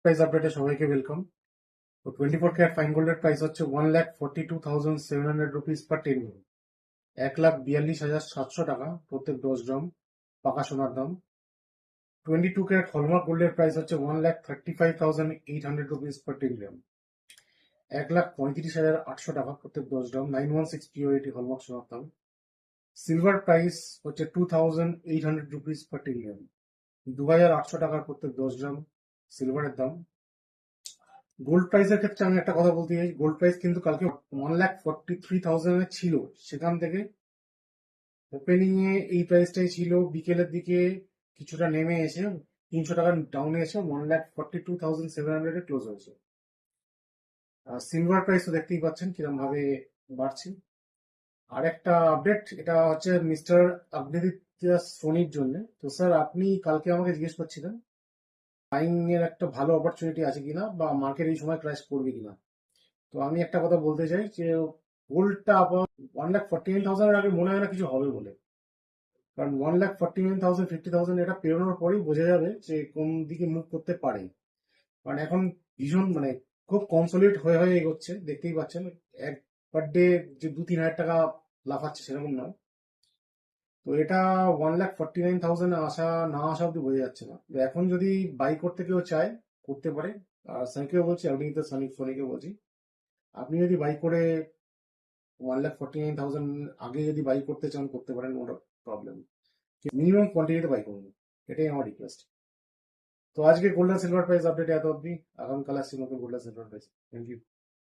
Price আপডেটে সবাইকে welcome. তো 24 ক্যারেট ফাইন গোল্ডের প্রাইস হচ্ছে 1,42,700 রুপিস পার 10 গ্রাম, 1,42,700 টাকা প্রত্যেক 10 গ্রাম পাকা সোনার দাম। 22 ক্যারেট হলমার্ক গোল্ডের প্রাইস হচ্ছে 1,35,800 রুপিস পার 10 গ্রাম, 1,35,800 টাকা প্রত্যেক 10 গ্রাম, 916 পিওরিটি হলমার্ক সোনার দাম। সিলভার প্রাইস হচ্ছে 2,800 রুপিস পার 10 গ্রাম, 2,800 টাকার প্রত্যেক 10 গ্রাম সিলভারের দাম। গোল্ড প্রাইসের ক্ষেত্রে আমি একটা কথা বলতে চাই, গোল্ড প্রাইস কিন্তু কালকে 1,43,000 ছিল, সেখান থেকে ওপেনিং এ এই প্রাইসটাই ছিল, বিকেলের দিকে কিছুটা নেমে এসে 300 টাকা ডাউনে এসে 1,42,700 এ ক্লোজ হয়েছে। সিলভার প্রাইস তো দেখতেই পাচ্ছেন কিরকম ভাবে বাড়ছে। আর একটা আপডেট, এটা হচ্ছে মিস্টার আগ্নেদিত্য সোনির জন্য। তো স্যার, আপনি কালকে আমাকে জিজ্ঞেস করছিলেন বাইং এর একটা ভালো অপরচুনিটি আছে কিনা, বা মার্কেট এই সময় ক্র্যাশ করবে কিনা। তো আমি একটা কথা বলতে চাই যে গোল্ডটা আবার 1,49,000 এর আগে মনে হয় না কিছু হবে বলে। কারণ 1,49,000, 50,000 এটা পেরোনোর পরেই বোঝা যাবে যে কোন দিকে মুভ করতে পারে। কারণ এখন ভীষণ খুব কনসলিডেট হয়ে হয়ে এগোচ্ছে, দেখতেই পাচ্ছেন। এক পার ডে যে 2-3 হাজার টাকা লাফাচ্ছে সেরকম নয়। তো এটা 1,49,000 আসা না আসা অব্দি বোঝা যাচ্ছে না। তো এখন যদি বাই করতে কেউ চায় করতে পারে। আর সানিকেও বলছি, আপনি তো সোনিকে বলছি, আপনি যদি বাই করে 1,49,000 আগে যদি বাই করতে চান করতে পারেন, নো প্রবলেম। মিনিমাম কোয়ান্টিটিতে বাই করুন, এটাই আমার রিকোয়েস্ট। তো আজকে গোল্ড সিলভার প্রাইস আপডেট এত অব্দি। আগামীকাল আসছি নতুন gold silver price. Thank you.